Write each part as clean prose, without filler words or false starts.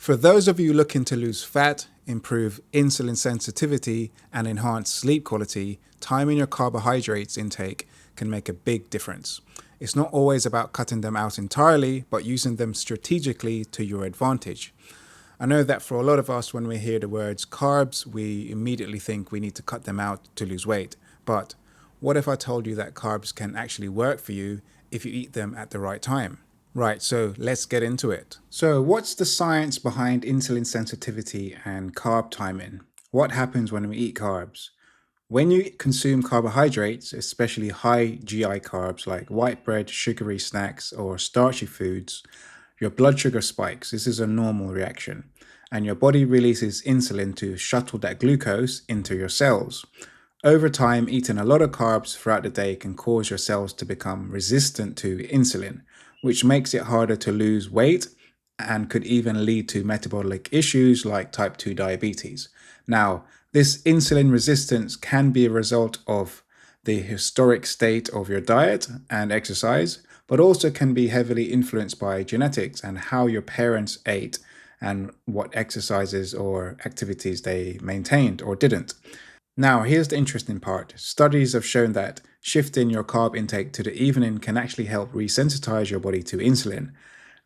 For those of you looking to lose fat, improve insulin sensitivity, and enhance sleep quality, timing your carbohydrates intake can make a big difference. It's not always about cutting them out entirely, but using them strategically to your advantage. I know that for a lot of us, when we hear the words carbs, we immediately think we need to cut them out to lose weight. But what if I told you that carbs can actually work for you if you eat them at the right time? Right, so let's get into it. So, what's the science behind insulin sensitivity and carb timing? What happens when we eat carbs? When you consume carbohydrates, especially high GI carbs like white bread, sugary snacks, or starchy foods, your blood sugar spikes. This is a normal reaction. And your body releases insulin to shuttle that glucose into your cells. Over time, eating a lot of carbs throughout the day can cause your cells to become resistant to insulin, which makes it harder to lose weight and could even lead to metabolic issues like type 2 diabetes. Now, this insulin resistance can be a result of the historic state of your diet and exercise, but also can be heavily influenced by genetics and how your parents ate and what exercises or activities they maintained or didn't. Now, here's the interesting part. Studies have shown that shifting your carb intake to the evening can actually help resensitize your body to insulin.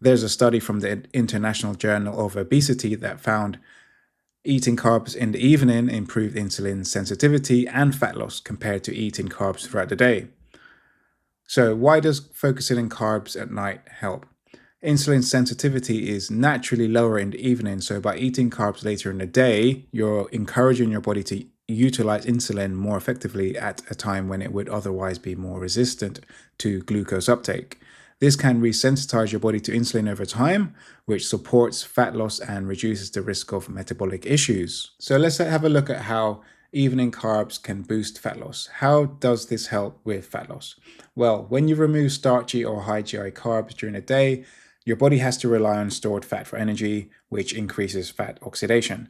There's a study from the International Journal of Obesity that found eating carbs in the evening improved insulin sensitivity and fat loss compared to eating carbs throughout the day. So, why does focusing on carbs at night help? Insulin sensitivity is naturally lower in the evening, so by eating carbs later in the day, you're encouraging your body to utilize insulin more effectively at a time when it would otherwise be more resistant to glucose uptake. This can resensitize your body to insulin over time, which supports fat loss and reduces the risk of metabolic issues. So let's have a look at how evening carbs can boost fat loss. How does this help with fat loss? Well, when you remove starchy or high GI carbs during the day, your body has to rely on stored fat for energy, which increases fat oxidation.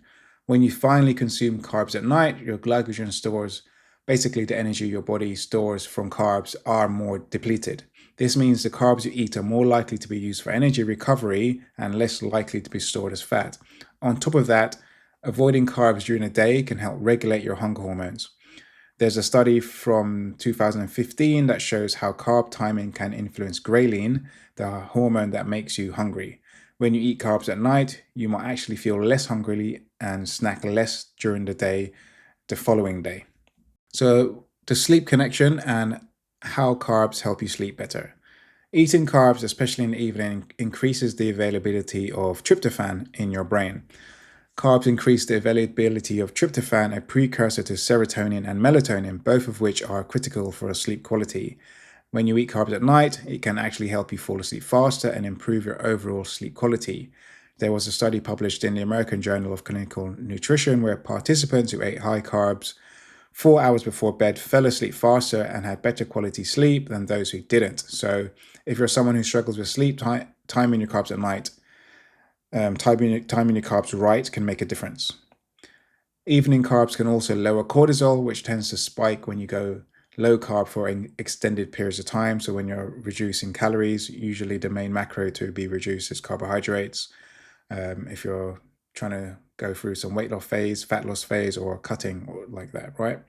When you finally consume carbs at night, your glycogen stores, basically the energy your body stores from carbs, are more depleted. This means the carbs you eat are more likely to be used for energy recovery and less likely to be stored as fat. On top of that, avoiding carbs during the day can help regulate your hunger hormones. There's a study from 2015 that shows how carb timing can influence ghrelin, the hormone that makes you hungry. When you eat carbs at night, you might actually feel less hungry and snack less during the following day. So, the sleep connection and how carbs help you sleep better. Eating carbs, especially in the evening, increases the availability of tryptophan in your brain. Carbs increase the availability of tryptophan, a precursor to serotonin and melatonin, both of which are critical for sleep quality. When you eat carbs at night, it can actually help you fall asleep faster and improve your overall sleep quality. There was a study published in the American Journal of Clinical Nutrition where participants who ate high carbs 4 hours before bed fell asleep faster and had better quality sleep than those who didn't. So if you're someone who struggles with sleep, timing your carbs at night, timing your carbs right can make a difference. Evening carbs can also lower cortisol, which tends to spike when you go low carb for extended periods of time. So when you're reducing calories, usually the main macro to be reduced is carbohydrates. If you're trying to go through some weight loss phase, fat loss phase, or cutting or like that, right?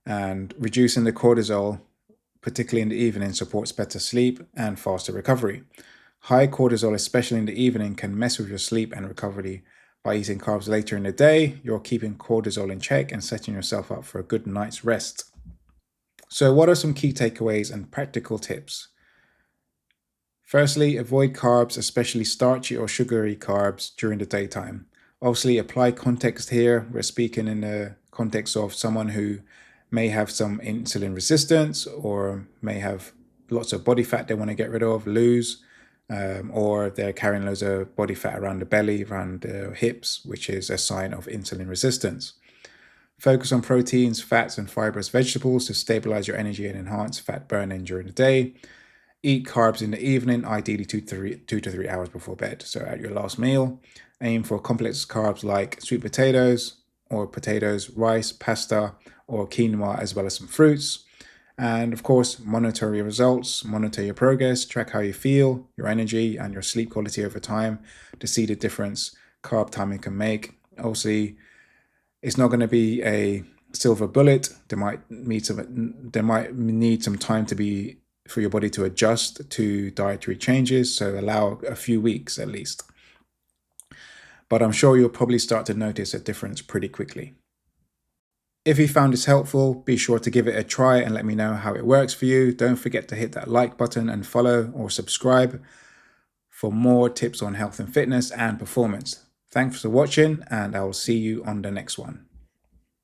And reducing the cortisol, particularly in the evening, supports better sleep and faster recovery. High cortisol, especially in the evening, can mess with your sleep and recovery. By eating carbs later in the day, you're keeping cortisol in check and setting yourself up for a good night's rest. So, what are some key takeaways and practical tips? Firstly, avoid carbs, especially starchy or sugary carbs, during the daytime. Obviously, apply context here. We're speaking in the context of someone who may have some insulin resistance or may have lots of body fat they want to get rid of, lose, or they're carrying loads of body fat around the belly, around the hips, which is a sign of insulin resistance. Focus on proteins, fats, and fibrous vegetables to stabilize your energy and enhance fat burning during the day. Eat carbs in the evening, ideally 2 to 3 hours before bed. So at your last meal, aim for complex carbs like sweet potatoes or potatoes, rice, pasta, or quinoa, as well as some fruits. And of course, monitor your results, monitor your progress, track how you feel, your energy, and your sleep quality over time to see the difference carb timing can make. Also, it's not going to be a silver bullet. There might need some time to be for your body to adjust to dietary changes. So allow a few weeks at least. But I'm sure you'll probably start to notice a difference pretty quickly. If you found this helpful, be sure to give it a try and let me know how it works for you. Don't forget to hit that like button and follow or subscribe for more tips on health and fitness and performance. Thanks for watching, and I will see you on the next one.